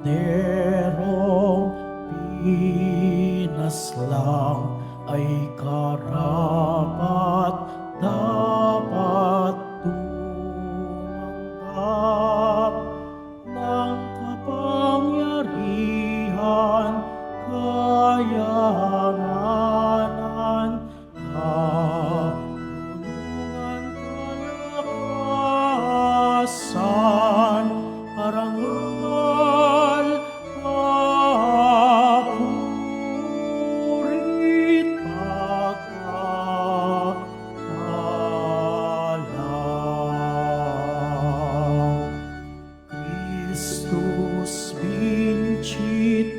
korderong pinaslang ay karapat dapat tumanggap ng kapangyarihan, kayamanan, kabulungan, kalakasan, parangal, papurit, pagkakalang. Christus vincit,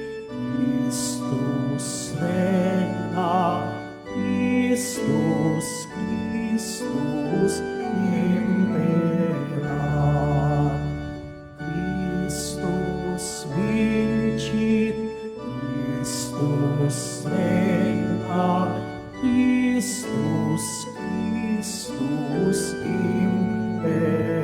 Christus regna, Christus, Christus imperat. Christus vincit, Christus regna, Christus, Christus imperat.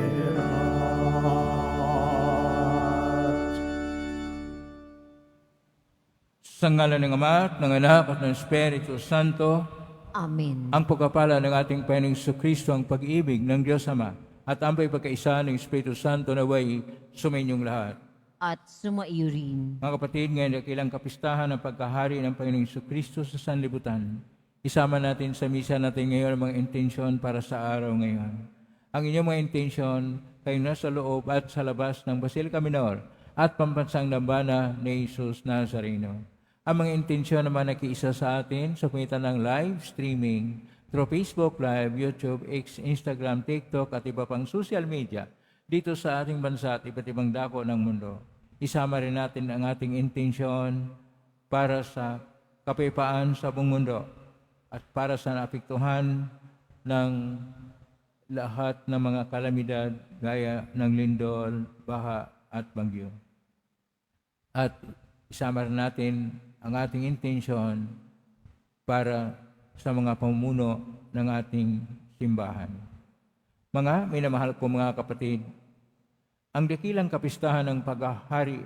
Sa ngalan ng Ama at ng Anak at ng Espiritu Santo, Amen. ang pagkapala ng ating Panginoong Jesucristo, ang pag-ibig ng Diyos Ama, at ang pagkakaisa ng Espiritu Santo naway sumainyong lahat. At sumaiyo rin. Mga kapatid, ngayon dakilang kapistahan ng pagkahari ng Panginoong Jesucristo sa sanlibutan. Isama natin sa misa natin ngayon ang mga intensyon para sa araw ngayon. Ang inyong mga intensyon kayo nasa loob at sa labas ng Basilica Minor at pambansang dambana ni Jesus Nazareno. Ang mga intensyon naman nakiisa sa atin sa pamitan ng live streaming through Facebook Live, YouTube, X, Instagram, TikTok at iba pang social media dito sa ating bansa at iba't ibang dako ng mundo. Isama rin natin ang ating intensyon para sa kapayapaan sa buong mundo at para sa naapektuhan ng lahat ng mga kalamidad gaya ng lindol, baha at bagyo. At isama rin natin ang ating intensyon para sa mga pamuno ng ating simbahan. Mga minamahal ko mga kapatid, ang dakilang kapistahan ng paghahari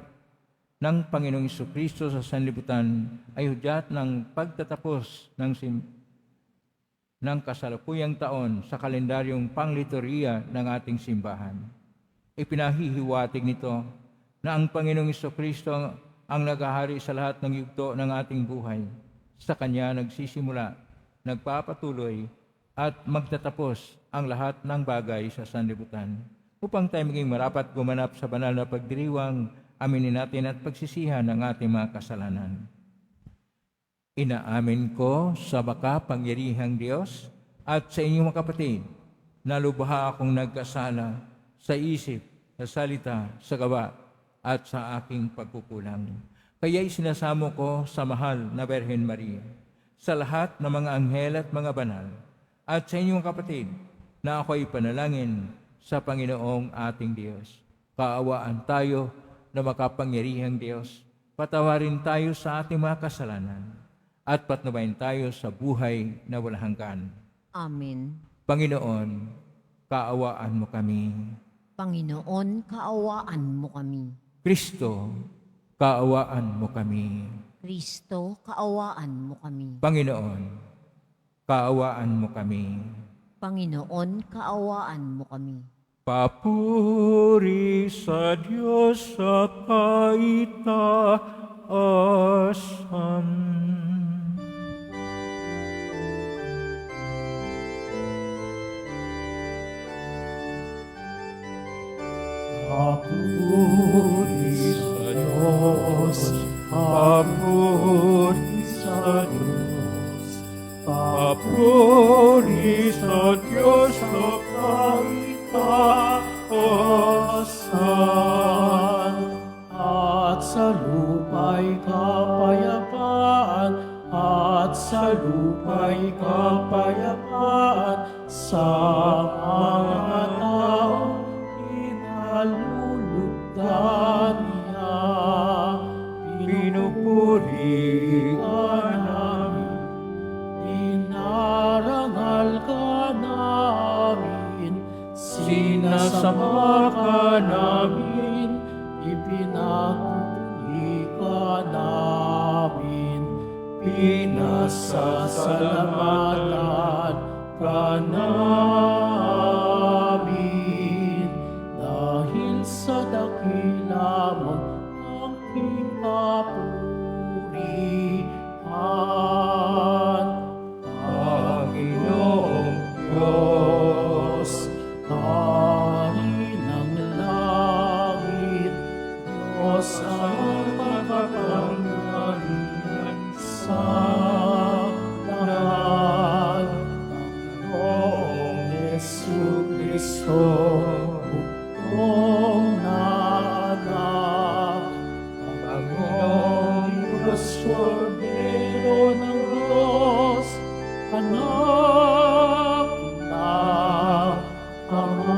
ng Panginoong Jesucristo sa sanlibutan ay hudyat ng pagtatapos ng kasalukuyang taon sa kalendaryong pangliturya ng ating simbahan. Ipinahihiwatig nito na ang Panginoong Jesucristo ang naghahari sa lahat ng yugto ng ating buhay. Sa Kanya nagsisimula, nagpapatuloy, at magtatapos ang lahat ng bagay sa sanlibutan. Upang tayo maging marapat gumanap sa banal na pagdiriwang, aminin natin at pagsisihan ang ating mga kasalanan. Inaamin ko sa makapangyarihang Diyos at sa inyong mga kapatid na lubha akong nagkasala sa isip, sa salita, sa gawa, at sa aking pagkukulang. Kaya'y sinasamo ko sa mahal na Birhen Maria, sa lahat ng mga anghel at mga banal, at sa inyong kapatid na ako'y panalangin sa Panginoong ating Diyos. Kaawaan tayo na makapangyarihang Diyos, patawarin tayo sa ating mga kasalanan, at patnubayan tayo sa buhay na walang hanggan. Amen. Panginoon, kaawaan mo kami. Panginoon, kaawaan mo kami. Kristo, kaawaan mo kami. Kristo, kaawaan mo kami. Panginoon, kaawaan mo kami. Panginoon, kaawaan mo kami. Papuri sa Diyos sa kaitaasan. Papuri sa Diyos, papuri sa Diyos, papuri sa Diyos sa kaitaasan. At sa lupa'y kapayapaan, at sa lupa'y kapayapaan sa mga taong pinalulugdan niya. Pinupuri ka namin, dinarangal ka namin, sinasamba ka namin, ipinatutunan Pinasasalamatan ka namin dahil sa dakila mong aking kapurihan. Panginoong Diyos, Hari ng langit, Diyos ang makapangyarihan sa lahat. Panginoong Jesucristo, bukong na anak, Panginoong Diyos, Cordero ng Diyos, anak ng Ama.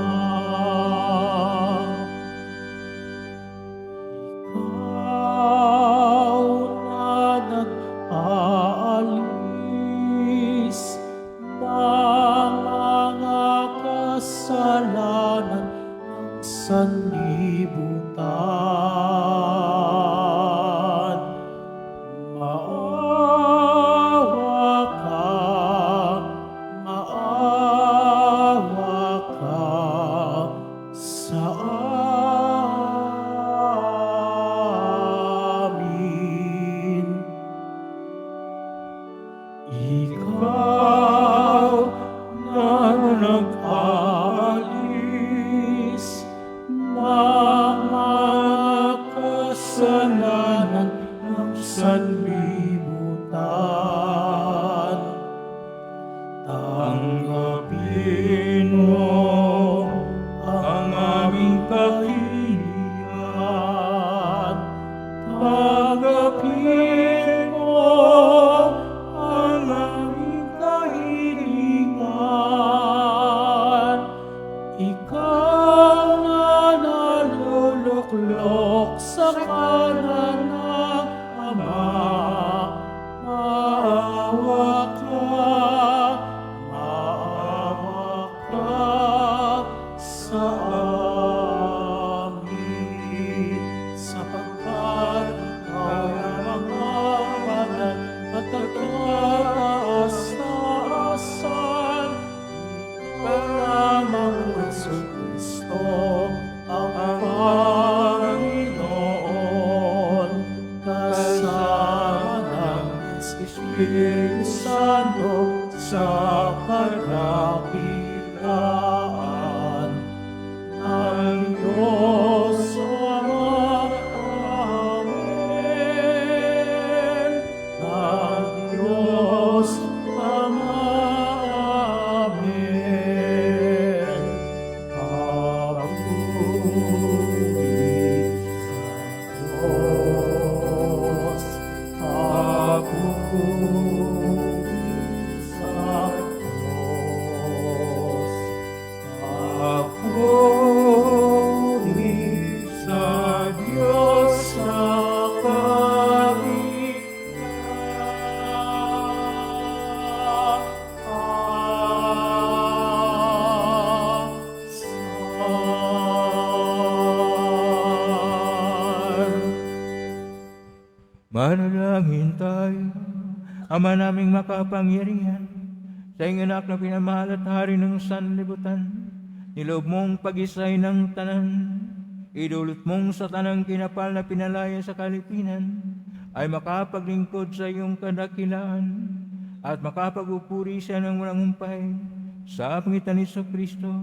Ikaw na nag-aalis ng mga kasalanan ng sanlibutan. Maawa ka sa amin. Ikaw na nag-alis ng mga kasalanan ng sanlibutan. Tanggapin mo ang aming kahilingan. Tanggapin mo ang aming kahilingan. Ikaw na naluluklok sa kanan ng Ama, maawa ka sa amin, sapagkat ikaw ang banal at nagtataas-taasan. Ikaw lamang, Jesucristo, ang Panginoon, kasama ng Espiritu Santo sa kadakilaan ng Diyos Ama. Amen. Ng Diyos Ama. Amen. Papuri sa Diyos. Papuri sa Diyos. Papuri sa Diyos sa Manalangin tayo, Ama naming makapangyarihan, sa iyong anak na pinamahal at hari ng sanlibutan, niloob mong pag-isay ng tanan, idulot mong sa tanang kinapal na pinalaya sa kalipinan, ay makapaglingkod sa iyong kadakilaan, at makapag-upuri siya ng walang humpay, sa pangitan ni Kristo,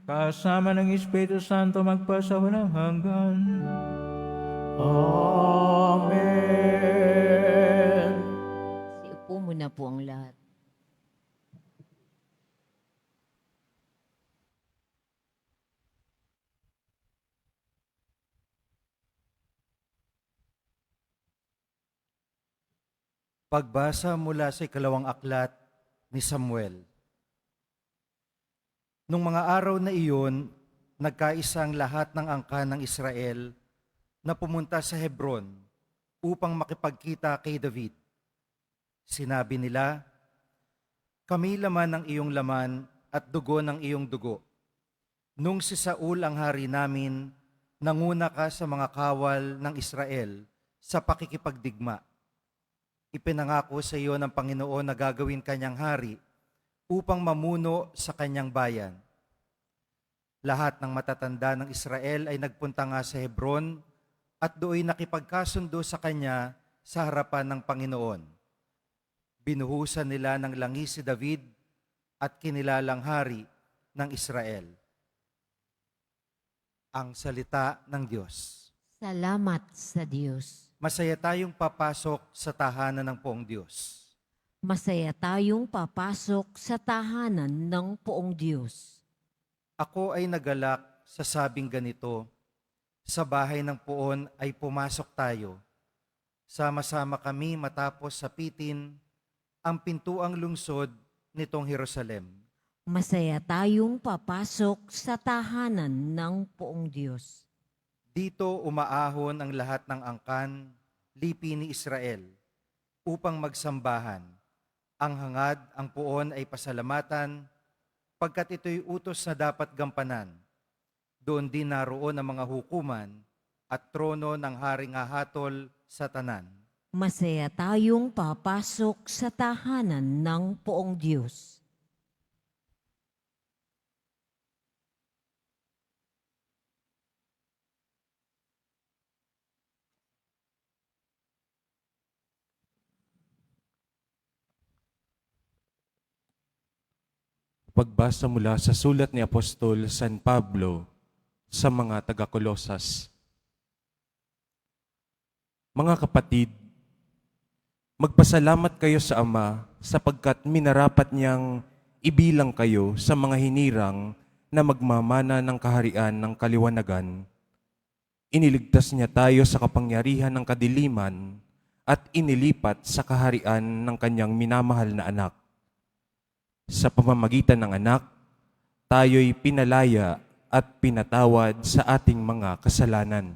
kasama ng Espiritu Santo magpasawalang hanggan. Amen. Siupo muna po ang lahat. Pagbasa mula sa ikalawang aklat ni Samuel. Nung mga araw na iyon, nagkaisang lahat ng angkan ng Israel na pumunta sa Hebron upang makipagkita kay David. Sinabi nila, "Kami laman ng iyong laman at dugo ng iyong dugo. Nung si Saul ang hari namin, nanguna ka sa mga kawal ng Israel sa pakikipagdigma. Ipinangako sa iyo ng Panginoon na gagawin kanyang hari upang mamuno sa kanyang bayan. Lahat ng matatanda ng Israel ay nagpunta nga sa Hebron at do'y nakipagkasundo sa kanya sa harapan ng Panginoon. Binuhusan nila ng langis si David at kinilalang hari ng Israel. Ang salita ng Diyos. Salamat sa Diyos. Masaya tayong papasok sa tahanan ng poong Diyos. Masaya tayong papasok sa tahanan ng poong Diyos. Ako ay nagalak sa sabing ganito, sa bahay ng poon ay pumasok tayo. Sama-sama kami matapos sapitin ang pintuang lungsod nitong Jerusalem. Masaya tayong papasok sa tahanan ng poong Diyos. Dito umaahon ang lahat ng angkan, lipi ni Israel, upang magsambahan. Ang hangad, ang poon ay pasalamatan, pagkat ito'y utos na dapat gampanan. Doon din naroon ang mga hukuman at trono ng haring hahatol sa tanan. Masaya tayong papasok sa tahanan ng poong Diyos. Pagbasa mula sa sulat ni Apostol San Pablo sa mga taga-Kolosas. Mga kapatid, magpasalamat kayo sa Ama sapagkat minarapat niyang ibilang kayo sa mga hinirang na magmamana ng kaharian ng kaliwanagan. Iniligtas niya tayo sa kapangyarihan ng kadiliman at inilipat sa kaharian ng kanyang minamahal na anak. Sa pamamagitan ng anak, tayo'y pinalaya at pinatawad sa ating mga kasalanan.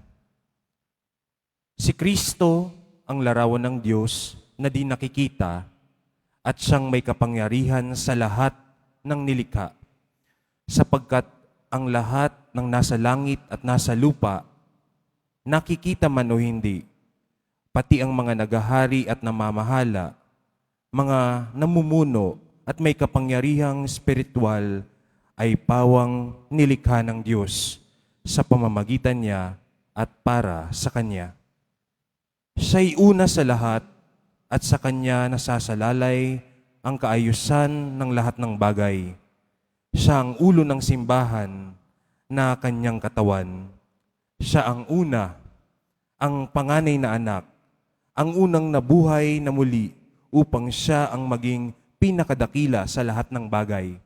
Si Kristo ang larawan ng Diyos na di nakikita at siyang may kapangyarihan sa lahat ng nilikha, sapagkat ang lahat ng nasa langit at nasa lupa, nakikita man o hindi, pati ang mga nagahari at namamahala, mga namumuno at may kapangyarihang spiritual ay pawang nilikha ng Diyos sa pamamagitan niya at para sa Kanya. Siya'y una sa lahat at sa Kanya nasasalalay ang kaayusan ng lahat ng bagay. Siya ang ulo ng simbahan na Kanyang katawan. Siya ang una, ang panganay na anak, ang unang nabuhay na muli upang siya ang maging pinakadakila sa lahat ng bagay.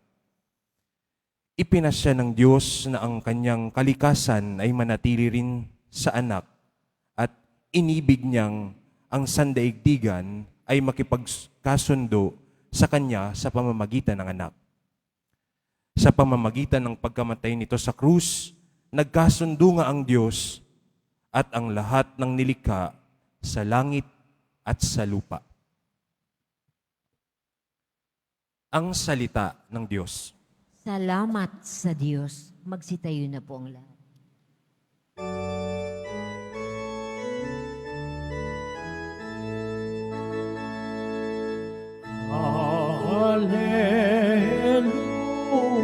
Ipinasya ng Diyos na ang kanyang kalikasan ay manatili rin sa anak at inibig niyang ang sandaigdigan ay makipagkasundo sa kanya sa pamamagitan ng anak. Sa pamamagitan ng pagkamatay nito sa krus, nagkasundo nga ang Diyos at ang lahat ng nilikha sa langit at sa lupa. Ang salita ng Diyos. Salamat sa Diyos. Magsitayo na po ang lahat.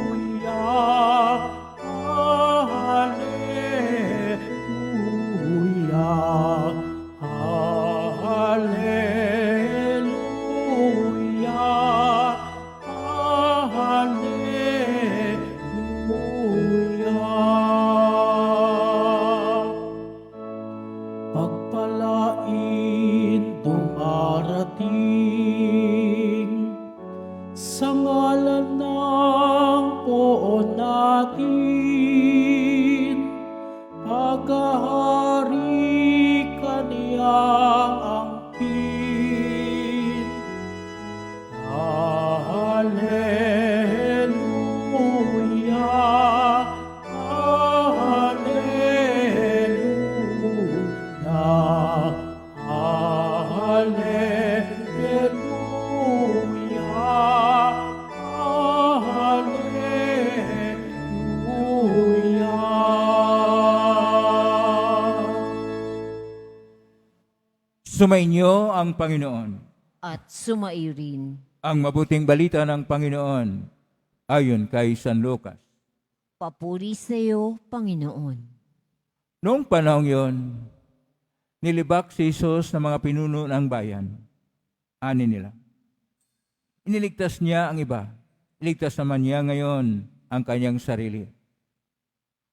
Hallelujah, hallelujah, hallelujah, hallelujah. Pagpalain dumarating sa ngalan ng poon natin, paghahari kaniyang angkin. Hallelujah, hallelujah, hallelujah. Sumainyo ang Panginoon. at sumairin. Ang mabuting balita ng Panginoon ayon kay San Lucas. Papuri sa iyo, Panginoon. Noong panahong yon, nilibak si Jesus ng mga pinuno ng bayan. Ani nila. Iniligtas niya ang iba. Iligtas naman niya ngayon ang kanyang sarili.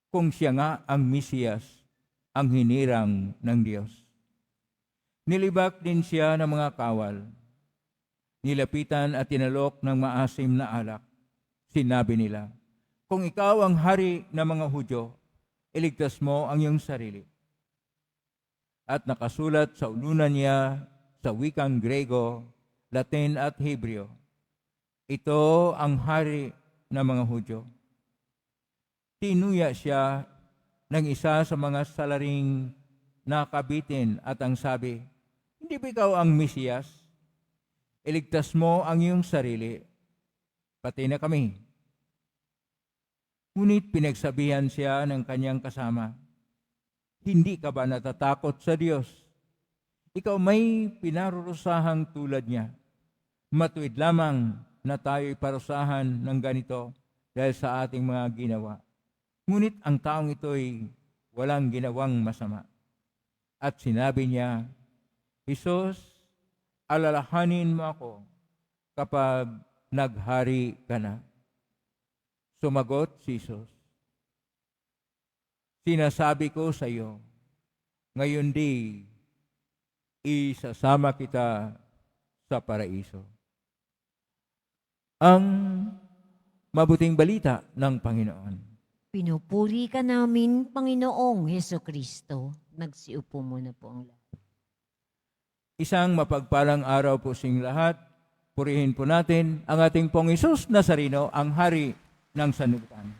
Kung siya nga ang Mesiyas, ang hinirang ng Diyos. Nilibak din siya ng mga kawal. Nilapitan at tinalok ng maasim na alak. Sinabi nila, kung ikaw ang hari ng mga Hudyo, iligtas mo ang iyong sarili. At nakasulat sa ulunan niya sa wikang Grego, Latin at Hebreo, ito ang hari ng mga Hudyo. Tinuya siya ng isa sa mga salaring nakabitin at ang sabi, hindi ba ikaw ang Mesiyas? Iligtas mo ang iyong sarili, pati na kami. Ngunit pinagsabihan siya ng kanyang kasama, hindi ka ba natatakot sa Diyos? Ikaw may pinarurusahang tulad niya. Matuwid lamang na tayo'y parusahan ng ganito dahil sa ating mga ginawa. Ngunit ang taong ito'y walang ginawang masama. At sinabi niya, Jesus, alalahanin mo ako kapag naghari ka na. Sumagot si Jesus, sinasabi ko sa iyo, ngayon di isasama kita sa paraiso. Ang mabuting balita ng Panginoon. Pinupuri ka namin, Panginoong Heso Kristo. Nagsiupo muna po ang lahat. Isang mapagpalang araw po sing lahat. Purihin po natin ang ating pong Hesus Nazareno, ang hari ng sanlibutan.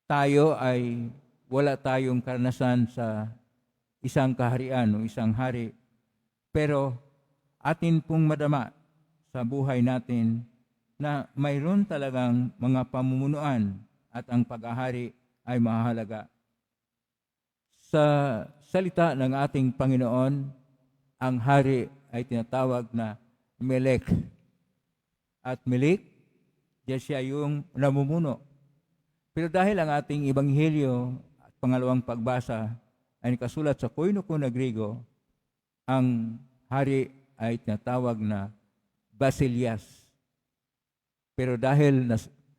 Tayo ay wala tayong karanasan sa isang kaharian o isang hari, pero atin pong madama sa buhay natin na mayroon talagang mga pamumunuan at ang pag-ahari ay mahalaga. Sa salita ng ating Panginoon, ang hari ay tinatawag na Melek. At Melek, diyan siya yung namumuno. Pero dahil ang ating Ebanghelyo at pangalawang pagbasa ay nakasulat sa Koinoko na Griego, ang hari ay tinatawag na Basilias. Pero dahil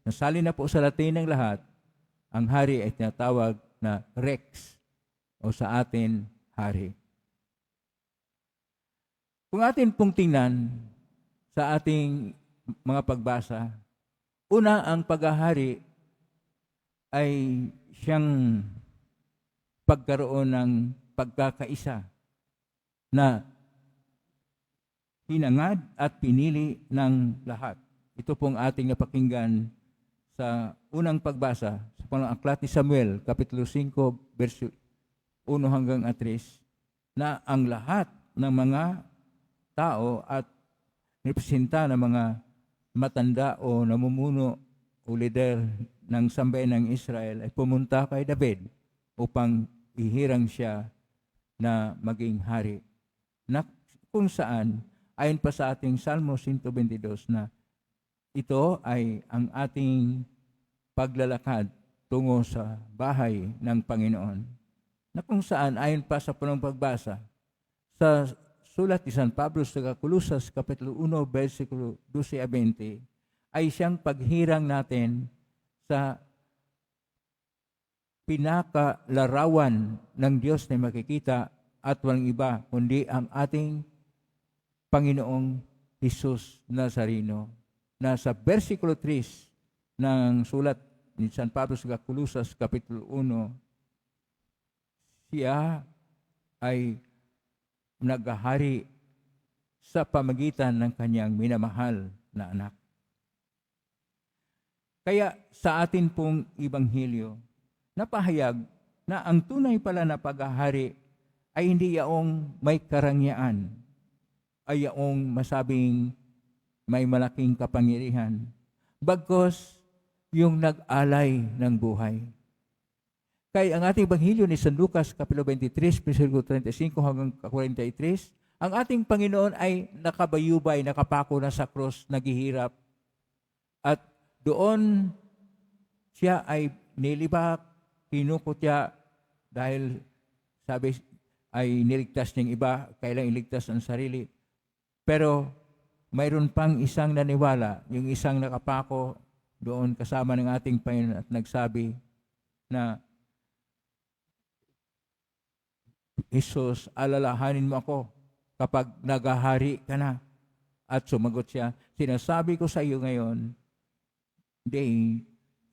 nasali na po sa Latin ng lahat, ang hari ay tinatawag na Rex o sa atin, hari. Kung atin pong tingnan sa ating mga pagbasa, una ang paghahari ay siyang pagkaroon ng pagkakaisa na hinangad at pinili ng lahat. Ito pong ating napakinggan sa unang pagbasa sa pangalang aklat ni Samuel, Kapitulo 5, verso 1 hanggang 3, na ang lahat ng mga tao at representa ng mga matanda o namumuno o leader ng sambayan ng Israel ay pumunta kay David upang ihirang siya na maging hari. Na kung saan, ayon pa sa ating Salmo 122 na ito ay ang ating paglalakad tungo sa bahay ng Panginoon. Na kung saan, ayon pa sa punong pagbasa, sa sulat ni San Pablo sa Colosas, Kapitulo 1, versikulo 12 a 20, ay siyang paghirang natin sa pinakalarawan ng Diyos na makikita at walang iba, kundi ang ating Panginoong Hesus Nazareno. Na sa versikulo 3 ng sulat ni San Pablo sa Colosas, Kapitulo 1, siya ay naghahari sa pamagitan ng kanyang minamahal na anak. Kaya sa atin pong Ebanghelyo, napahayag na ang tunay pala na paghahari ay hindi yaong may karangyaan, ay yaong masabing may malaking kapangyarihan, bagkus yung nag-alay ng buhay. Kay ang ating Ebanghelyo ni San Lucas, Kapitulo 23, versikulo 35 hanggang 43, ang ating Panginoon ay nakabayubay, nakapako na sa krus, naghihirap. At doon siya ay nilibak, kinukutya, dahil sabi ay niligtas niyang iba, kailang iligtas ang sarili. Pero mayroon pang isang naniwala, yung isang nakapako doon kasama ng ating Panginoon at nagsabi na, Jesus, alalahanin mo ako kapag nagahari ka na. At sumagot siya, sinasabi ko sa iyo ngayon, hindi,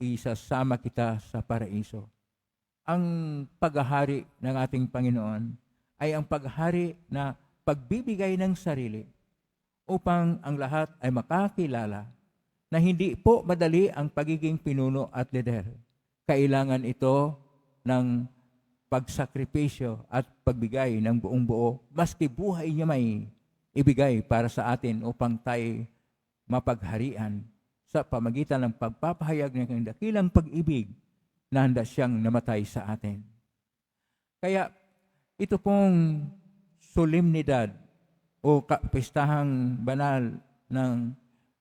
isasama kita sa paraiso. Ang paghahari ng ating Panginoon ay ang paghahari na pagbibigay ng sarili upang ang lahat ay makakilala na hindi po madali ang pagiging pinuno at lider. Kailangan ito ng pagsakripisyo at pagbigay ng buong buo, maski buhay niya may ibigay para sa atin upang tayo mapagharian sa pamagitan ng pagpapahayag ng dakilang pag-ibig na handa siyang namatay sa atin. Kaya ito pong solemnidad o kapistahang banal ng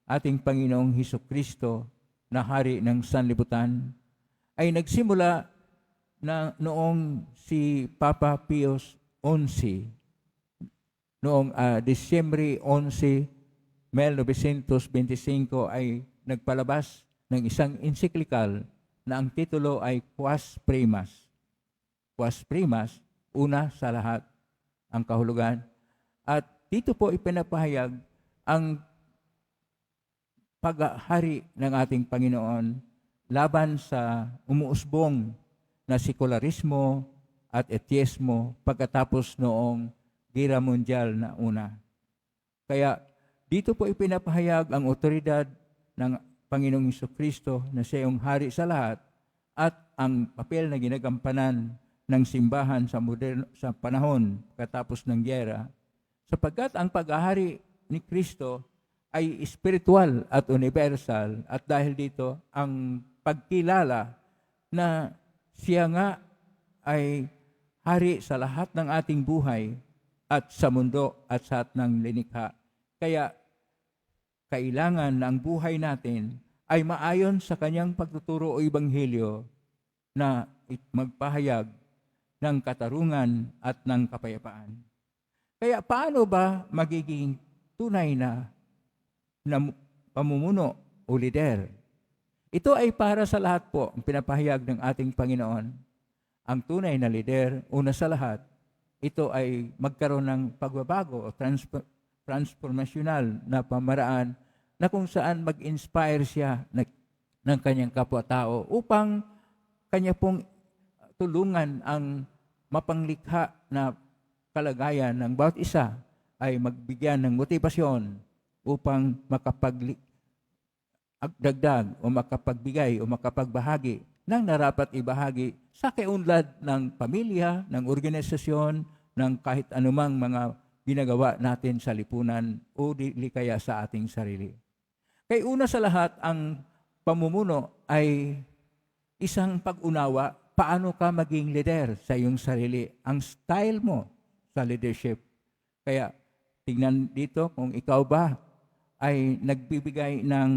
ating Panginoong Hesukristo na Hari ng Sanlibutan ay nagsimula na noong si Papa Pius XI, noong Disyembre 11, 1925 ay nagpalabas ng isang encyclical na ang titulo ay Quas Primas. Quas Primas, una sa lahat ang kahulugan. At dito po ipinapahayag ang paghahari ng ating Panginoon laban sa umuusbong na sekularismo at etyesmo pagkatapos noong Gera Mundial na una. Kaya dito po ipinapahayag ang otoridad ng Panginoong Hesukristo na siya yung hari sa lahat at ang papel na ginagampanan ng simbahan sa panahon pagkatapos ng gyera, sapagkat ang paghahari ni Kristo ay espiritual at universal at dahil dito ang pagkilala na siya nga ay hari sa lahat ng ating buhay at sa mundo at sa lahat ng linikha. Kaya kailangan na ang buhay natin ay maayon sa kanyang pagtuturo o ebanghelyo na magpahayag ng katarungan at ng kapayapaan. Kaya paano ba magiging tunay na pamumuno o lider? Ito ay para sa lahat po ang pinapahayag ng ating Panginoon. Ang tunay na lider, una sa lahat, ito ay magkaroon ng pagbabago o transformasyonal na pamaraan na kung saan mag-inspire siya ng kanyang kapwa-tao upang kanya pong tulungan ang mapanglikha na kalagayan ng bawat isa ay magbigyan ng motibasyon upang dagdag o makapagbigay o makapagbahagi ng narapat ibahagi sa kaunlad ng pamilya, ng organisasyon, ng kahit anumang mga ginagawa natin sa lipunan o di kaya sa ating sarili. Kaya una sa lahat, ang pamumuno ay isang pag-unawa paano ka maging leader sa iyong sarili, ang style mo sa leadership. Kaya tingnan dito kung ikaw ba ay nagbibigay ng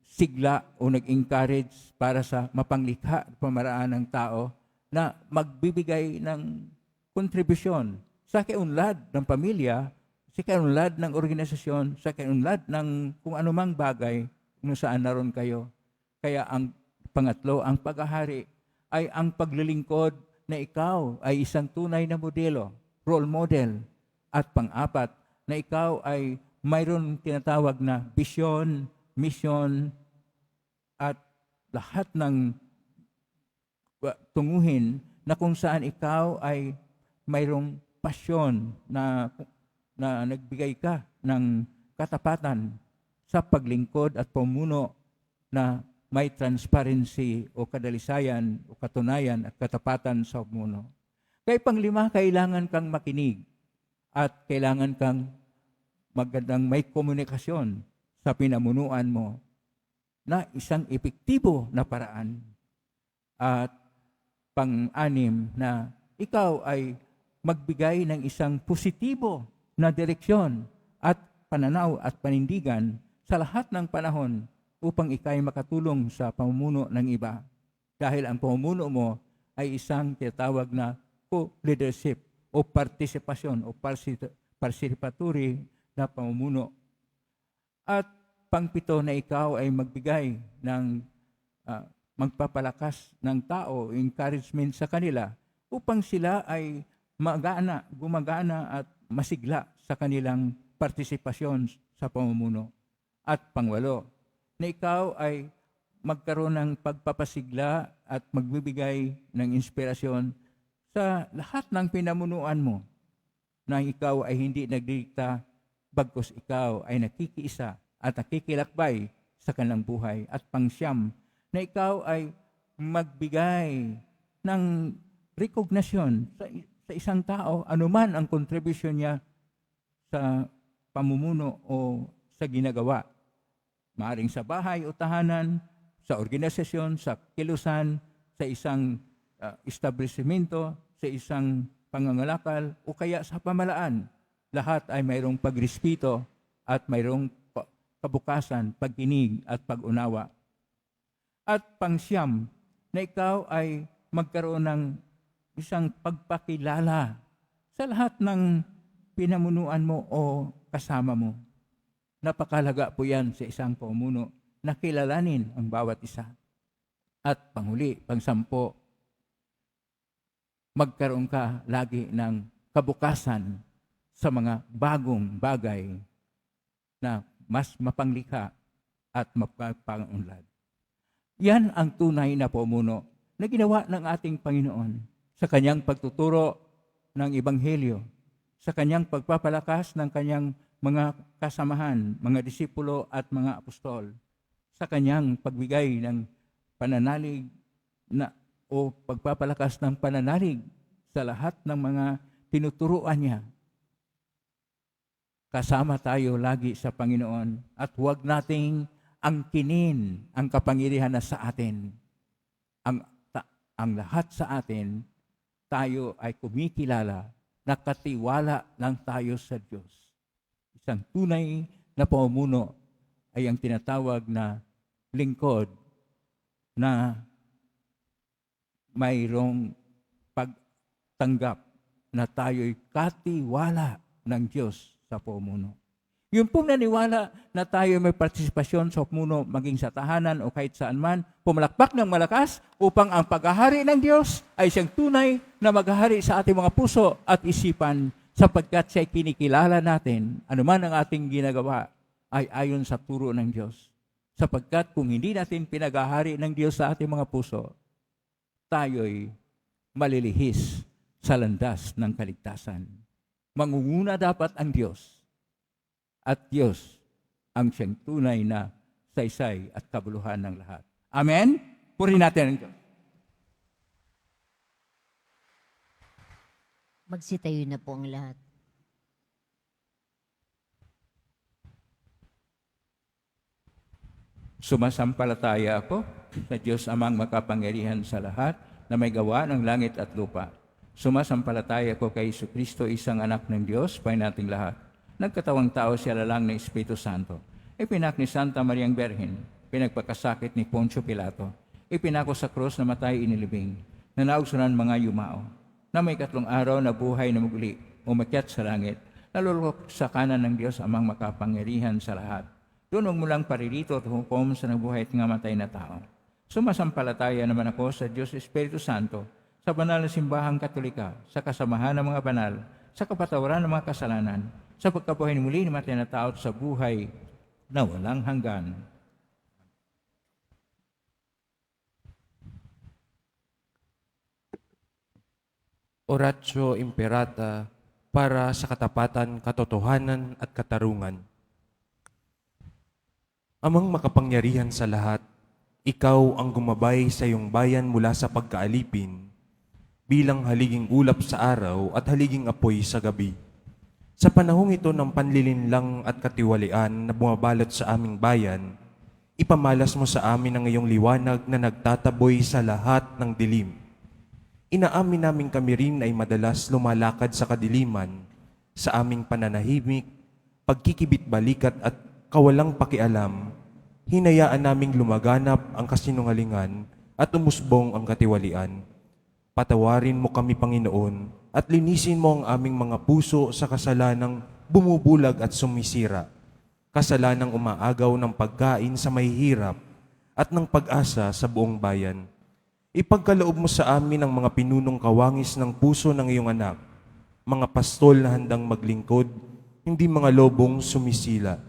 sigla o nag-encourage para sa mapanglikha at pamaraan ng tao na magbibigay ng kontribusyon sa kaunlad ng pamilya, sa kaunlad ng organisasyon, sa kaunlad ng kung anumang bagay kung saan naroon kayo. Kaya ang pangatlo, ang paghahari ay ang paglilingkod na ikaw ay isang tunay na modelo, role model. At pang-apat, na ikaw ay mayroon tinatawag na vision, mission, at lahat ng tunguhin na kung saan ikaw ay mayroong pasyon na nagbigay ka ng katapatan sa paglingkod at pamuno na may transparency o kadalisayan o katunayan at katapatan sa pamuno. Kaya panglima, kailangan kang makinig at kailangan kang magandang may komunikasyon sa pinamunuan mo na isang epektibo na paraan. At pang-anim na ikaw ay magbigay ng isang positibo na direksyon at pananaw at panindigan sa lahat ng panahon upang ikay makatulong sa pamumuno ng iba. Dahil ang pamumuno mo ay isang tinatawag na co-leadership o partisipasyon o participatory na pamumuno. At pangpito na ikaw ay magbigay ng magpapalakas ng tao, encouragement sa kanila upang sila ay gumagana at masigla sa kanilang partisipasyon sa pamumuno. At pangwalo, na ikaw ay magkaroon ng pagpapasigla at magbibigay ng inspirasyon sa lahat ng pinamunuan mo na ikaw ay hindi nagdikta bagkus ikaw ay nakikiisa at nakikilakbay sa kanilang buhay. At pangsyam, na ikaw ay magbigay ng rekognasyon sa isang tao, anuman ang kontribusyon niya sa pamumuno o sa ginagawa. Maaring sa bahay o tahanan, sa organisasyon, sa kilusan, sa isang establishmento, sa isang pangangalakal, o kaya sa pamalaan. Lahat ay mayroong pagrespeto at mayroong kabukasan, pagkinig at pag-unawa. At pangsyam, na ikaw ay magkaroon ng isang pagpakilala sa lahat ng pinamunuan mo o kasama mo. Napakalaga po yan sa isang pamumuno na kilalanin ang bawat isa. At panghuli, pangsampo, magkaroon ka lagi ng kabukasan sa mga bagong bagay na mas mapanglikha at mapapangunlad. Yan ang tunay na pamumuno na ginawa ng ating Panginoon sa kanyang pagtuturo ng Ebanghelyo, sa kanyang pagpapalakas ng kanyang mga kasamahan, mga disipulo at mga apostol, sa kanyang pagbigay ng pananalig o pagpapalakas ng pananalig sa lahat ng mga tinuturuan niya. Kasama tayo lagi sa Panginoon at huwag nating angkinin ang kapangyarihan na sa atin. Ang lahat sa atin, tayo ay kumikilala, nakatiwala lang tayo sa Diyos. Isang tunay na pamumuno ay ang tinatawag na lingkod na mayroong pagtanggap na tayo'y katiwala ng Diyos sa pamumuno. Yung pong naniwala na tayo may partisipasyon sa pamumuno maging sa tahanan o kahit saan man, pumalakpak ng malakas upang ang paghahari ng Diyos ay siyang tunay na maghahari sa ating mga puso at isipan sapagkat siya'y kinikilala natin, anuman ang ating ginagawa ay ayon sa turo ng Diyos. Sapagkat kung hindi natin pinaghahari ng Diyos sa ating mga puso, tayo'y malilihis sa landas ng kaligtasan. Mangunguna dapat ang Diyos. At Diyos ang siyang tunay na saysay at kabuluhan ng lahat. Amen? Purihin natin ang Diyos. Magsitayo na po ang lahat. Sumasampalataya ako sa Diyos amang makapangyarihan sa lahat na may gawa ng langit at lupa. Sumasampalataya ako kay Jesucristo, isang anak ng Diyos, Panginoon nating lahat. Nagkatawang tao siya lalang ng Espiritu Santo. Ipinak ni Santa Mariang Berhen, pinagpakasakit ni Poncio Pilato. Ipinako sa krus na matay inilibing, na naugsunan mga yumao, na may 3 araw na buhay na muli, umakyat sa langit, nalulok sa kanan ng Diyos amang makapangyarihan sa lahat. Doon mulang paririto at hukom sa nabuhay at ngamatay na tao. Sumasampalataya naman ako sa Diyos Espiritu Santo, sa banal na simbahang Katolika, sa kasamahan ng mga banal, sa kapatawaran ng mga kasalanan, sa pagkabuhay ni muli ni matay na tao at sa buhay na walang hanggan. Oratio Imperata para sa katapatan, katotohanan at katarungan. Amang makapangyarihan sa lahat, ikaw ang gumabay sa iyong bayan mula sa pagkaalipin, bilang haliging ulap sa araw at haliging apoy sa gabi. Sa panahong ito ng panlilinlang at katiwalian na bumabalot sa aming bayan, ipamalas mo sa amin ang iyong liwanag na nagtataboy sa lahat ng dilim. Inaamin namin kami rin ay madalas lumalakad sa kadiliman, sa aming pananahimik, pagkikibit-balikat at kawalang pakialam. Hinayaan naming lumaganap ang kasinungalingan at umusbong ang katiwalian. Patawarin mo kami, Panginoon, at linisin mo ang aming mga puso sa kasalanang bumubulag at sumisira, kasalanang umaagaw ng pagkain sa mahihirap at ng pag-asa sa buong bayan. Ipagkaloob mo sa amin ang mga pinunong kawangis ng puso ng iyong anak, mga pastol na handang maglingkod, hindi mga lobong sumisila.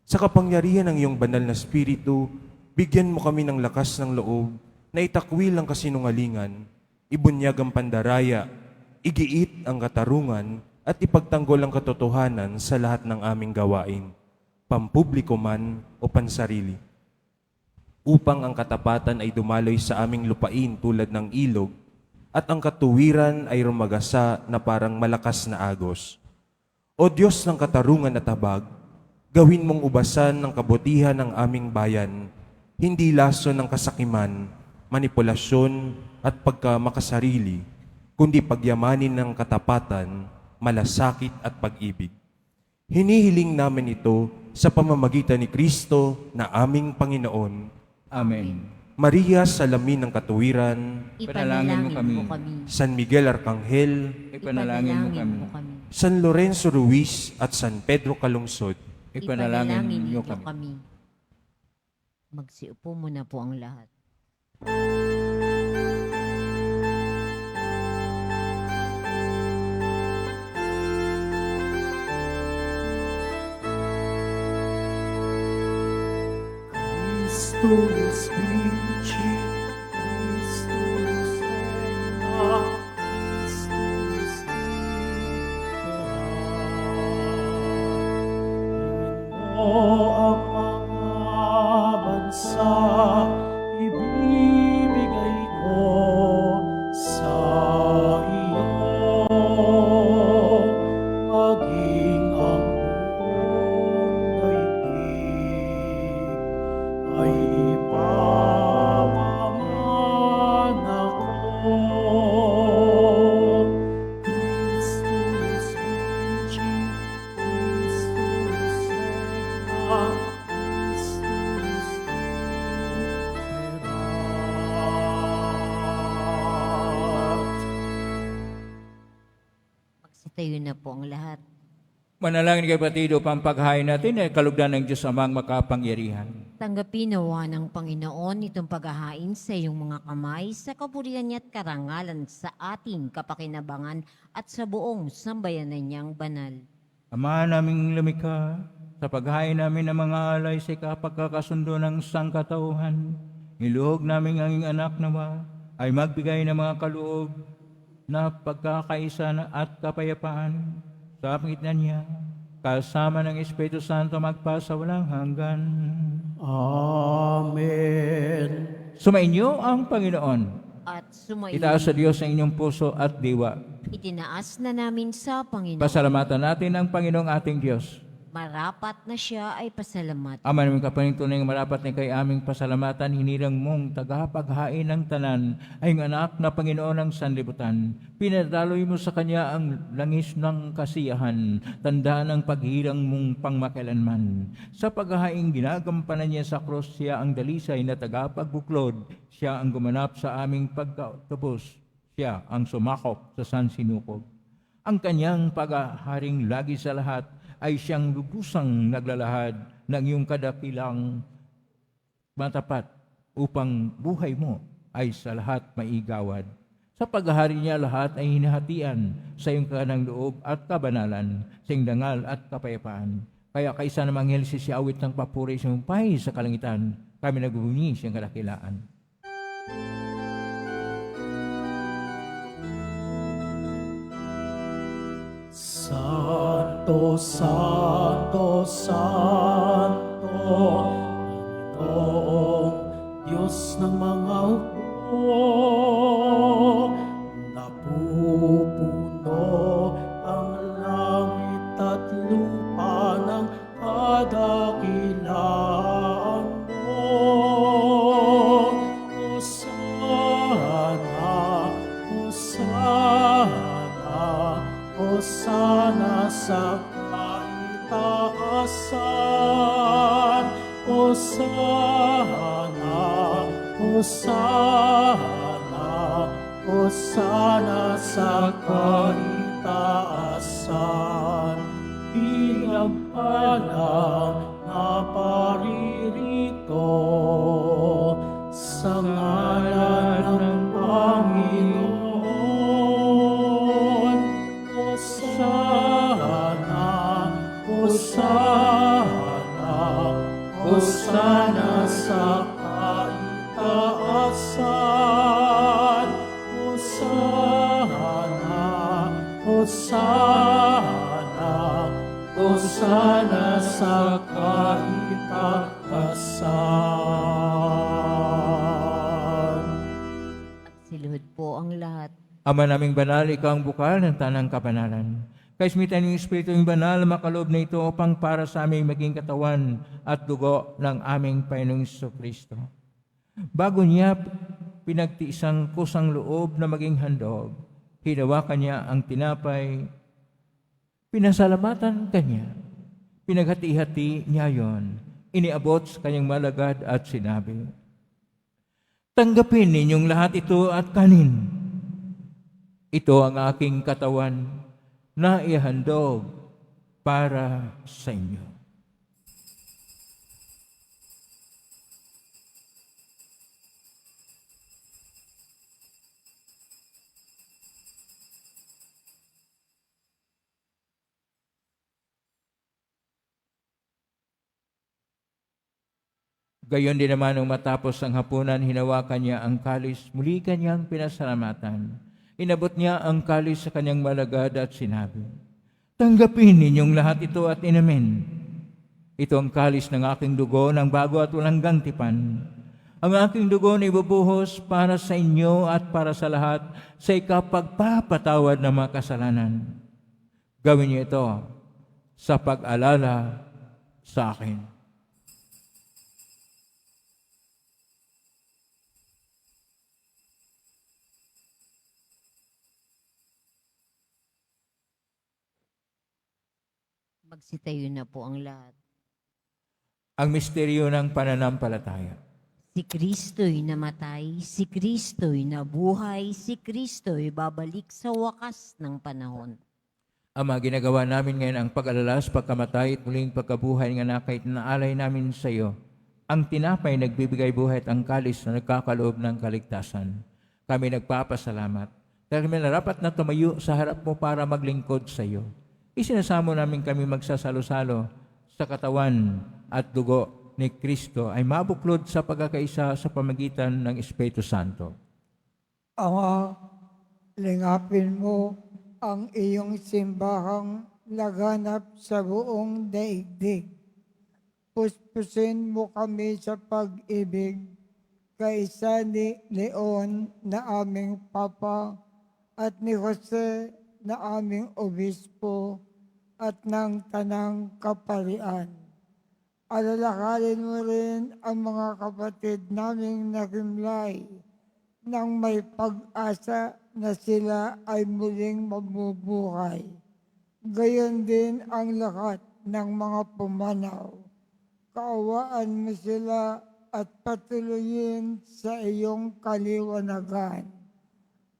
Sa kapangyarihan ng iyong banal na Espiritu, bigyan mo kami ng lakas ng loob na itakwil ang kasinungalingan, ibunyag ang pandaraya, igiit ang katarungan, at ipagtanggol ang katotohanan sa lahat ng aming gawain, pampubliko man o pansarili. Upang ang katapatan ay dumaloy sa aming lupain tulad ng ilog, at ang katuwiran ay rumagasa na parang malakas na agos. O Diyos ng katarungan at habag, gawin mong ubasan ng kabutihan ng aming bayan, hindi laso ng kasakiman, manipulasyon at pagkamakasarili, kundi pagyamanin ng katapatan, malasakit at pag-ibig. Hinihiling namin ito sa pamamagitan ni Kristo na aming Panginoon. Amen. Maria, salamin ng katuwiran, Panalangin mo kami. San Miguel Arcangel, Ipanalangin mo kami. San Lorenzo Ruiz at San Pedro Calungsod, Ipanalangin niyo kami. Magsiupo muna po ang lahat. Christus Vinci, Christus Regna, Christus Impera. Ang mga bansa, ibibigay ko sa iyo, maging ang buong daigdig ay ipapamana ko. Christus Vinci, Christus Regna, Christus Imperat. Magsitayo na po ang lahat. Manalangin kay Partido upang paghain natin ay kalugdan ng Diyos Amang makapangyarihan. Tanggapin nawa ng Panginoon itong paghahain sa iyong mga kamay sa kapurihan niya at karangalan sa ating kapakinabangan at sa buong sambayanan niyang banal. Ama naming lumikha, sa paghain namin ng mga alay sa kapagkakasundo ng sangkatauhan, iluhog namin ang iyong anak nawa ay magbigay ng mga kaloob na pagkakaisa at kapayapaan sa pagitan niya, kasama ng Espiritu Santo magpasa walang hanggan. Amen. Sumainyo ang Panginoon. At sumayin, Itaas sa Diyos ang inyong puso at diwa. itinaas na namin sa Panginoon. Pasalamatan natin ang Panginoong ating Diyos. Marapat na siya ay pasalamat. Ama namin kapanintunay ng marapat na kay aming pasalamatan, hinirang mong tagapaghain ng tanan ay ang anak na Panginoon ng sanlibutan. Pinadaloy mo sa Kanya ang langis ng kasiyahan, tandaan ng paghirang mong pangmakilanman. Sa paghahain ginagampanan niya sa krus, siya ang dalisay na tagapagbuklod, siya ang gumanap sa aming pagkatubos, siya ang sumakop sa sansinukob. Ang Kanyang paghaharing lagi sa lahat ay siyang lubusang naglalahad ng iyong kadakilang matapat upang buhay mo ay sa lahat maigawad. Sa paghahari niya lahat ay hinahatian sa iyong kanang loob at kabanalan, sa iyong dangal at kapayapaan. Kaya kaisa na manghel si awit ng papuri sa iyong pahay sa kalangitan, kami nagbubunyi siyang kadakilaan. Santo, Santo, Santo, Panginoong Diyos ng mga hukbo, napupuno ang langit at lupa ng kadakilaan mo. Hosana, Hosana sa kaitaasan. Hosana, Hosana, Hosana sa kaitaasan. Pinagpalang na paririto sa ngalan ng Panginoon. Hosana, Hosana, Hosana sa kaitaasan. Hosana, Hosana, Hosana sa kaitaasan. Siluhod po ang lahat. Ama naming banal, ikaw ang bukal ng tanang kabanalan. Kaismitan ng Espiritu yung banal, makaloob na ito upang para sa aming maging katawan at dugo ng aming Panginoong Kristo. Bago niya pinagtiisang kusang loob na maging handog, hinawakan niya ang tinapay, pinasalamatan kanya, pinaghati-hati niya yon, iniabot sa kanyang malagad at sinabi, "Tanggapin ninyong lahat ito at kanin. Ito ang aking katawan na ihandog para sa inyo." Gayon din naman nung matapos ang hapunan, hinawakan niya ang kalis, muli kanyang pinasalamatan. Inabot niya ang kalis sa kanyang malagad at sinabi, "Tanggapin ninyong lahat ito at inumin. Ito ang kalis ng aking dugo ng bago at walang tipan. Ang aking dugo na ibubuhos para sa inyo at para sa lahat sa ikapagpapatawad ng mga kasalanan. Gawin niyo ito sa pag-alala sa akin." Magsitayo na po ang lahat. Ang misteryo ng pananampalataya. Si Kristo'y namatay, si Kristo'y nabuhay, si Kristo'y babalik sa wakas ng panahon. Ama, ginagawa namin ngayon ang pag-alala sa pagkamatay at muling pagkabuhay ng anak kahit naalay namin sa iyo. Ang tinapay nagbibigay buhay at ang kalis na nagkakaloob ng kaligtasan. Kami nagpapasalamat dahil kami narapat na tumayo sa harap mo para maglingkod sa iyo. Isinasamo namin kami magsasalo-salo sa katawan at dugo ni Kristo ay mabuklod sa pagkakaisa sa pamagitan ng Espiritu Santo. Ama, lingapin mo ang iyong simbahang laganap sa buong daigdig. Puspusin mo kami sa pag-ibig, kaisa ni Leon na aming Papa at ni Jose na aming Obispo at ng Tanang Kaparian. Alalahanin mo rin ang mga kapatid naming nakimlay nang may pag-asa na sila ay muling mabubuhay. Gayon din ang lahat ng mga pumanaw. Kaawaan mo sila at patuloyin sa iyong kaliwanagan.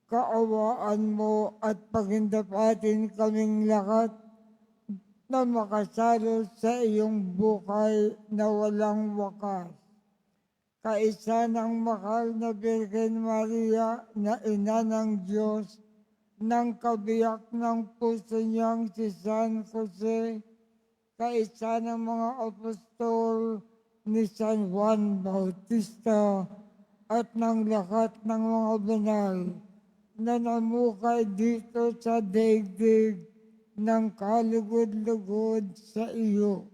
Kaawaan mo at pagindapatin kaming lahat na makasalo sa iyong buhay na walang wakas. Kaisa ng mahal na Birhen Maria na ina ng Diyos, ng kabiyak ng puso niyang si San Jose, kaisa ng mga apostol ni San Juan Bautista, at ng lahat ng mga banal na namukay dito sa daigdig ng kalugod-lugod sa iyo.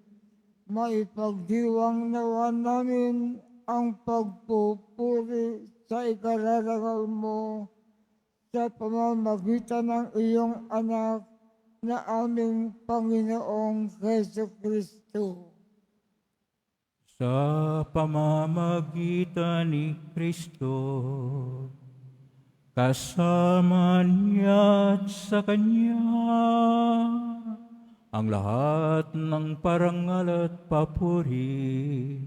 Maipagdiwang nawa namin ang pagpupuri sa ikararangal mo sa pamamagitan ng iyong anak na aming Panginoong Jesucristo. Sa pamamagitan ni Kristo, kasama niya at sa Kanya, Ang lahat ng parangal at papuri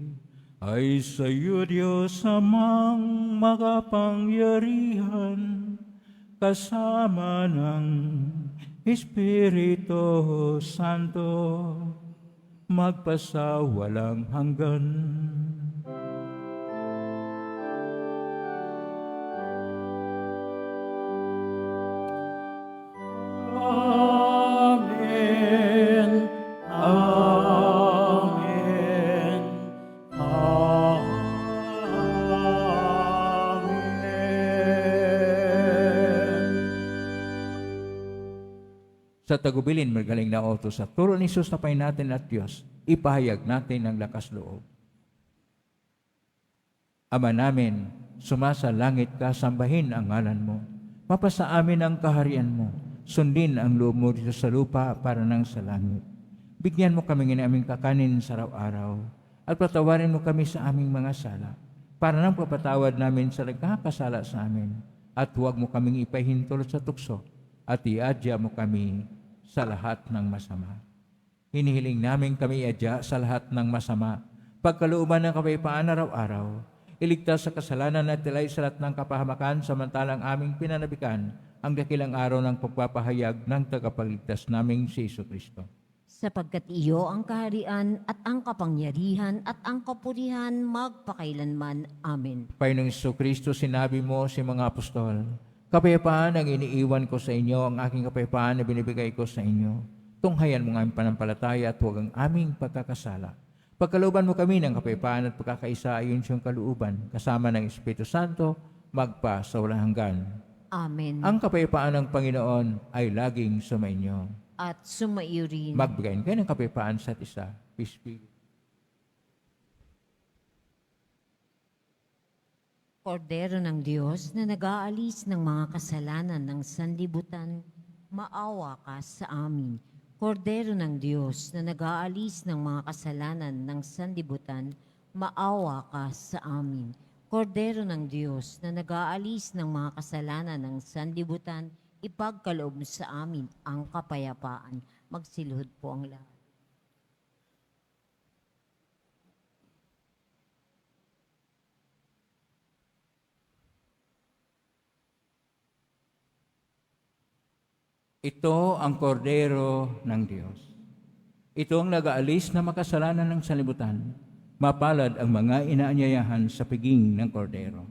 ay sa iyo, Diyos amang makapangyarihan, kasama ng Espiritu Santo, magpasawalang hanggan. Amen. Amen. Amen. Sa tagubilin, magaling na utos sa turo ni Jesus na Panginoon natin at Diyos, ipahayag natin ang lakas loob. Ama namin, sumasa langit ka, sambahin ang ngalan mo. Mapasa amin ang kaharian mo. Sundin ang loob mo dito sa lupa para nang sa langit. Bigyan mo kami ng aming kakanin sa araw-araw at patawarin mo kami sa aming mga sala para nang papatawad namin sa nagkakasala sa amin at huwag mo kaming ipahintulot sa tukso at iadya mo kami sa lahat ng masama. Hinihiling namin kami iadya sa lahat ng masama, pagkalooban ng kapayapaan araw-araw, iligtas sa kasalanan at tilay sa lahat ng kapahamakan samantalang aming pinanabikan ang dakilang araw ng pagpapahayag ng tagapagligtas naming si Jesucristo. Sapagkat iyo ang kaharian at ang kapangyarihan at ang kapurihan magpakailanman. Amen. Panginoong Jesucristo, sinabi mo sa mga apostol, kapayapaan ang iniiwan ko sa inyo, ang aking kapayapaan na binibigay ko sa inyo. Tunghayan mo ang aming panampalataya at huwag ang aming pagkakasala. Pagkalooban mo kami ng kapayapaan at pagkakaisa ayon sa iyong kalooban, kasama ng Espiritu Santo, magpa sa walang hanggan. Amen. Ang kapayapaan ng Panginoon ay laging sumainyo. At sumaiyo rin. Magbigayin kayo ng kapayapaan sa isa. Peace be. Kordero ng Diyos na nag-aalis ng mga kasalanan ng sanlibutan, maawa ka sa amin. Kordero ng Diyos na nag-aalis ng mga kasalanan ng sanlibutan, maawa ka sa amin. Kordero ng Diyos na nag-aalis ng mga kasalanan ng sanlibutan, ipagkaloob sa amin ang kapayapaan. Magsiluhod po ang lahat. Ito ang kordero ng Diyos. Ito ang nag-aalis na makasalanan ng sanlibutan. Mapalad ang mga inaanyayahan sa piging ng kordero.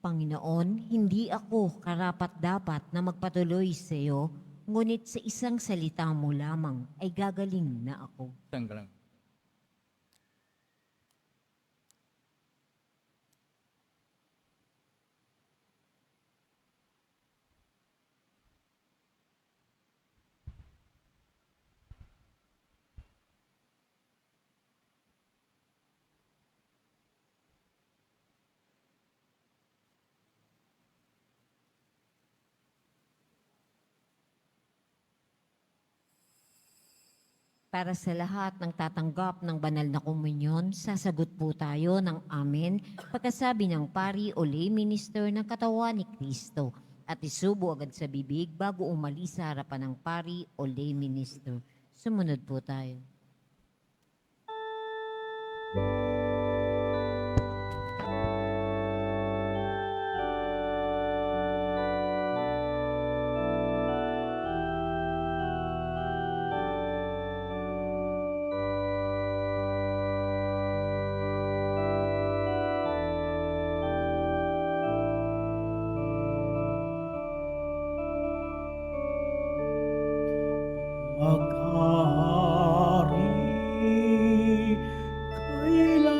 Panginoon, hindi ako karapat-dapat na magpatuloy sa iyo, ngunit sa isang salita mo lamang ay gagaling na ako. Tanggalang. Para sa lahat ng tatanggap ng banal na komunyon, sasagot po tayo ng amen pagkasabi ng pari o lay minister ng katawan ni Kristo at isubo agad sa bibig bago umalis sa harapan ng pari o lay minister. Sumunod po tayo. Maghahari kailanman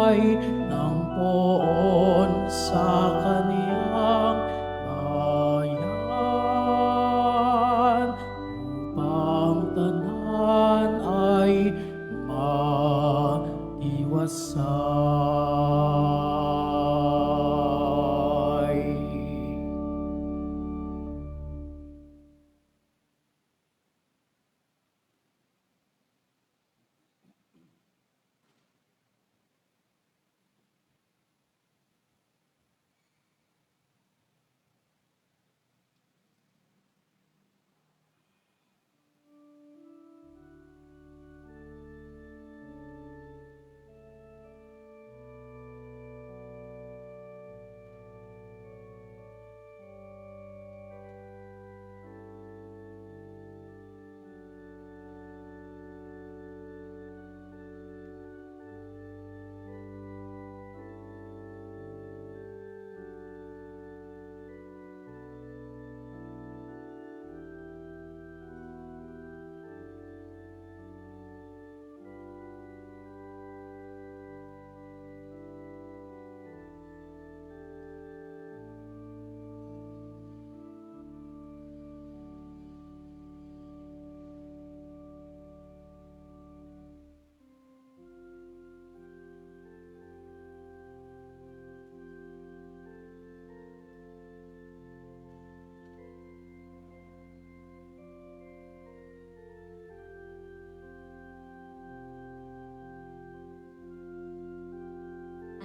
buhay ng poon sa kaniyang bayan, upang tanan ay matiwasay.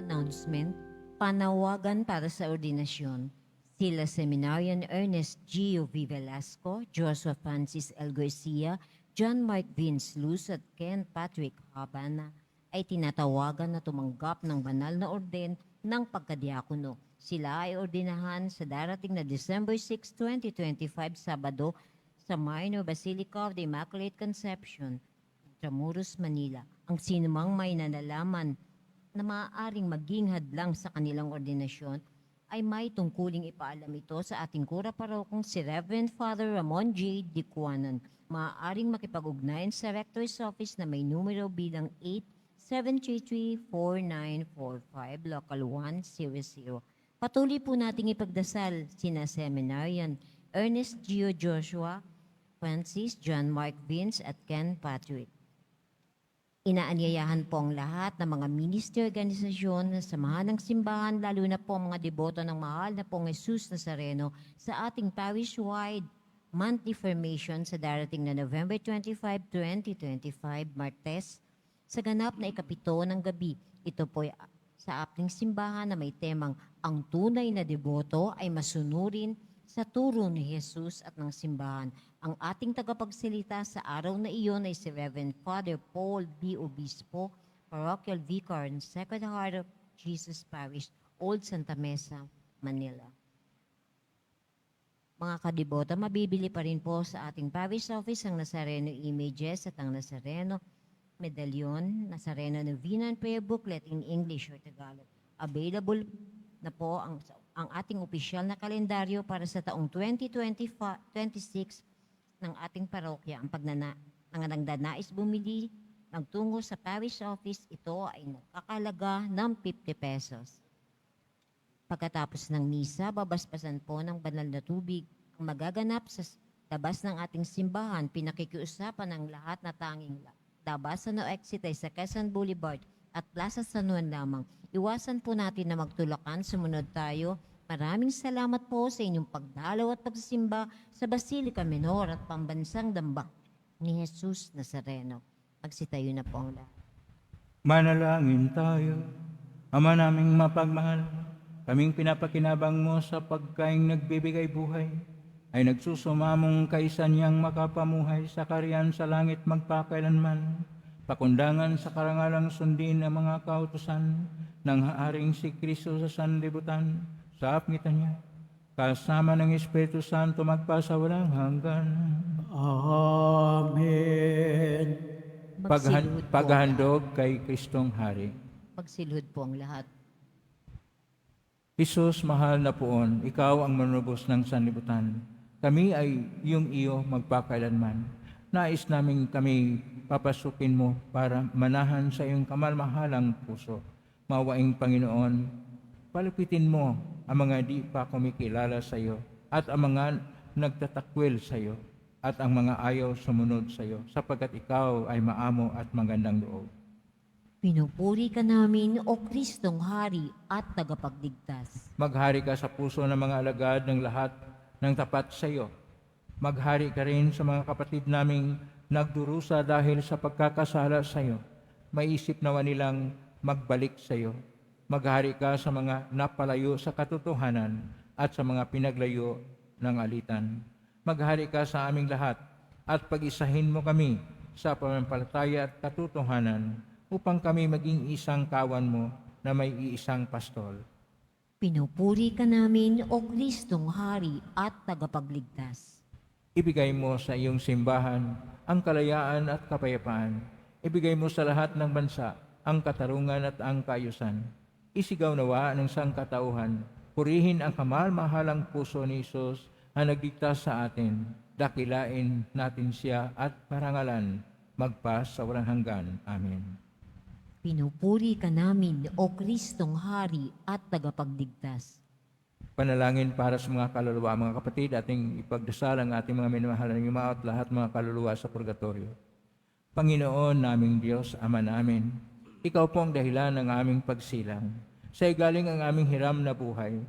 Announcement, panawagan para sa ordinasyon. Sila Seminarian Ernest Gio V. Velasco, Joshua Francis L. Garcia, John Mark Vince Luz at Ken Patrick Habana ay tinatawagan na tumanggap ng banal na orden ng pagkadiakono. Sila ay ordinahan sa darating na December 6, 2025, Sabado, sa Minor Basilica of the Immaculate Conception, Intramuros, Manila. Ang sinumang may nanalaman na maaaring maging hadlang sa kanilang ordinasyon ay may tungkuling ipaalam ito sa ating kura parokong si Reverend Father Ramon J. Dicuanan. Maaaring makipag-ugnayan sa Rector's Office na may numero bilang 8733-4945, Local 100. Patuloy po nating ipagdasal sina Seminarian Ernest Gio Joshua, Francis, John Mark Vince at Ken Patrick. Inaanyayahan po ang lahat ng mga ministry organisasyon na samahan ng simbahan, lalo na po ang mga deboto ng mahal na pong Jesus Nazareno sa ating parish-wide monthly formation sa darating na November 25, 2025, Martes, sa ganap na ikapito ng gabi. Ito po ay sa ating simbahan na may temang ang tunay na deboto ay masunurin sa turo ni Jesus at ng simbahan. Ang ating tagapagsalita sa araw na iyon ay si Reverend Father Paul B. Obispo, Parochial Vicar ng Sacred Heart of Jesus Parish, Old Santa Mesa, Manila. Mga kadibota, mabibili pa rin po sa ating parish office ang Nazareno images at ang Nazareno medallion, Nazareno Novena and Prayer Booklet in English or Tagalog. Available na po ang ating opisyal na kalendaryo para sa taong 2026 ng ating parokya. Ang nagdanais bumili magtungo sa parish office, ito ay nakakalaga ng 50 pesos. Pagkatapos ng misa, babasbasan po ng banal na tubig ang magaganap sa labas ng ating simbahan. Pinakikiusapan ng lahat na tanging labasan o exit ay sa Quezon Boulevard at Plaza San Juan lamang. Iwasan po natin na magtulakan, sumunod tayo. Maraming salamat po sa inyong pagdalaw at pagsisimba sa Basilica Menor at Pambansang Dambak ni Jesus Nazareno. Magsitayo na po ang lahat. Manalangin tayo. Ama naming mapagmahal, kaming pinapakinabang mo sa pagkaing nagbibigay buhay, ay nagsusumamong kaisa niyang makapamuhay sa kariyan sa langit magpakailanman, pakundangan sa karangalang sundin ang mga kautusan ng Haaring si Kristo sa sanlibutan, sa apngitan niya, kasama ng Espiritu Santo magpasawalang hanggan. Amen. Magsilhod po ang lahat. Paghandog kay Kristong Hari. Magsilhod po ang lahat. Jesus, mahal na poon, ikaw ang manubos ng sanlibutan. Kami ay yung iyo magpakailanman. Nais namin kami papasukin mo para manahan sa iyong kamalmahalang puso. Mawaing Panginoon, palupitin mo ang mga di pa kumikilala sa iyo at ang mga nagtatakwil sa iyo at ang mga ayaw sumunod sa iyo, sapagkat ikaw ay maamo at magandang loob. Pinupuri ka namin, O Kristong Hari at Tagapagligtas. Maghari ka sa puso ng mga alagad ng lahat ng tapat sa iyo. Maghari ka rin sa mga kapatid naming nagdurusa dahil sa pagkakasala sa iyo. Maisip nawa nilang magbalik sa iyo. Maghari ka sa mga napalayo sa katotohanan at sa mga pinaglayo ng alitan. Maghari ka sa aming lahat at pag-isahin mo kami sa panampalataya at katotohanan upang kami maging isang kawan mo na may iisang pastol. Pinupuri ka namin, O Kristong Hari at Tagapagligtas. Ibigay mo sa iyong simbahan ang kalayaan at kapayapaan. Ibigay mo sa lahat ng bansa ang katarungan at ang kaayusan. Isigaw nawa ng sangkatauhan. Purihin ang kamahal-mahalang puso ni Isus na nagligtas sa atin. Dakilain natin siya at parangalan magpa sa walang hanggan. Amen. Pinupuri ka namin, O Kristong Hari at Tagapagligtas. Panalangin para sa mga kaluluwa, mga kapatid, ating ipagdasal ang ating mga minamahal na yumaot lahat mga kaluluwa sa purgatorio. Panginoon naming Diyos, Ama namin, Ikaw po ang dahilan ng aming pagsilang. Sa igaling ang aming hiram na buhay.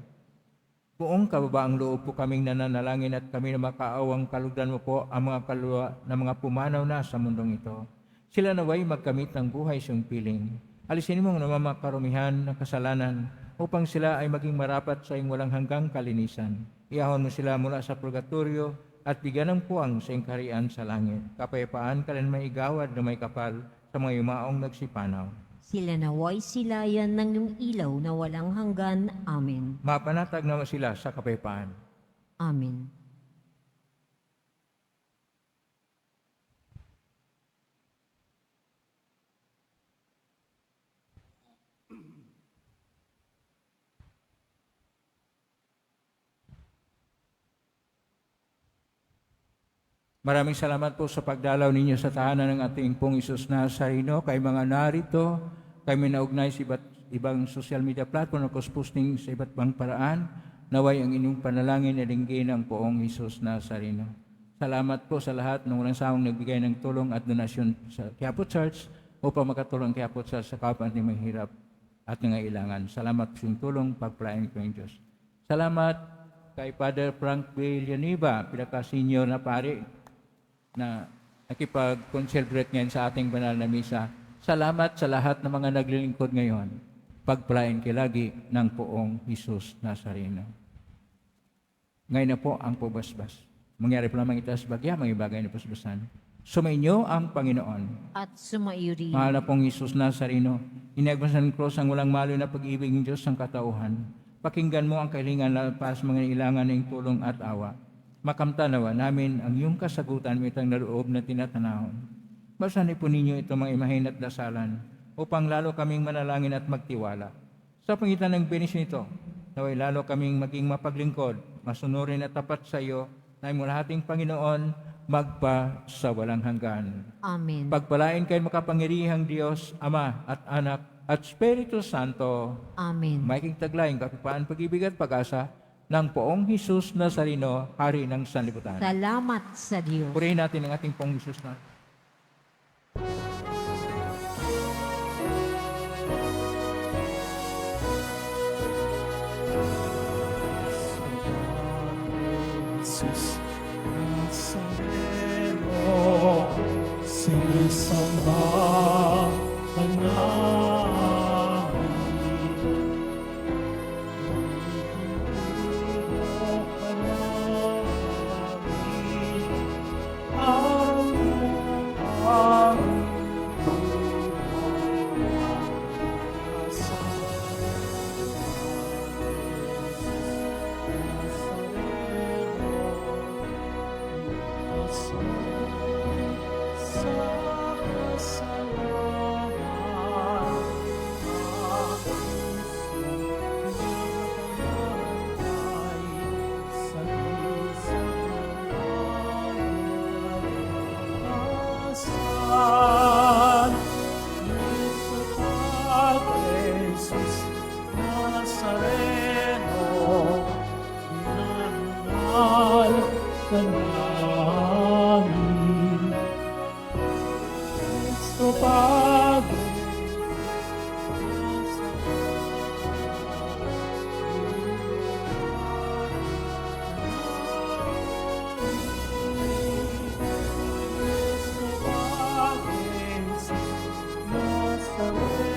Buong kababaang loob po kaming nananalangin at kami na makaawang kalugdan mo po ang mga kaluluwa na mga pumanaw na sa mundong ito. Sila naway magkamit ng buhay siyang piling. Alisin mong namamakarumihan ng kasalanan upang sila ay maging marapat sa iyong walang hanggang kalinisan. Iahon mo sila mula sa purgatorio at bigyan ng puwang sa iyong kaharian sa langit. Kapayapaan ka rin may igawad na may kapal sa mga yumaong nagsipanaw. Sila naway silayan ng iyong ilaw na walang hanggan. Amen. Mapanatag naman sila sa kapayapaan. Amen. Maraming salamat po sa pagdalaw ninyo sa tahanan ng ating pong Isus Nazareno. Kay mga narito, kami naugnay sa ibang social media platform na posting sa iba't ibang paraan. Naway ang inyong panalangin na dinggin ang poong Isus Nazareno. Salamat po sa lahat ng walang sawang nagbigay ng tulong at donasyon sa Quiapo Church upang makatulong ang Quiapo Church sa kapwa nating mahirap at nangailangan. Salamat po sa tulong, pagpalain ko ng Diyos. Salamat kay Father Frank Villanueva, pinaka-senior na pari, na nakipag-concelebrate ngayon sa ating banal na misa. Salamat sa lahat ng mga naglilingkod ngayon. Pagpalain kayo lagi ng poong Isus Nazareno. Ngayon na po ang pabasbas. Mangyari po lamang ito sa bagya, mga bagay na pasbasan. Sumainyo ang Panginoon. At sumairi. Mahal na pong Isus Nazareno, inagmasan ng cross ang walang malo na pag-ibig ng Diyos ng katauhan. Pakinggan mo ang kahilingan para sa mga ilangan ng tulong at awa. Makamtanawa namin ang iyong kasagutan mitang naroob na tinatanahon. Basahin po ninyo itong mga imahin at dasalan upang lalo kaming manalangin at magtiwala. Sa pangitan ng benisyon nito, naway lalo kaming maging mapaglingkod, masunurin at tapat sa iyo na mula ating Panginoon magpa sa walang hanggan. Amen. Pagpalain kayo makapangyarihang Diyos, Ama at Anak at Espiritu Santo. Amen. Maiking taglayang kapipaan, pag-ibig at pag-asa ng poong Isus Nazareno, Hari ng Sanlibutan. Salamat sa Diyos. Purihin natin ang ating poong Isus na. Jesus Nazareno, sinisamba ka namin. Inuulo ka namin, araw-araw. Jesus Nazareno, minamahal ka namin. Kristo Padre, Nazareno,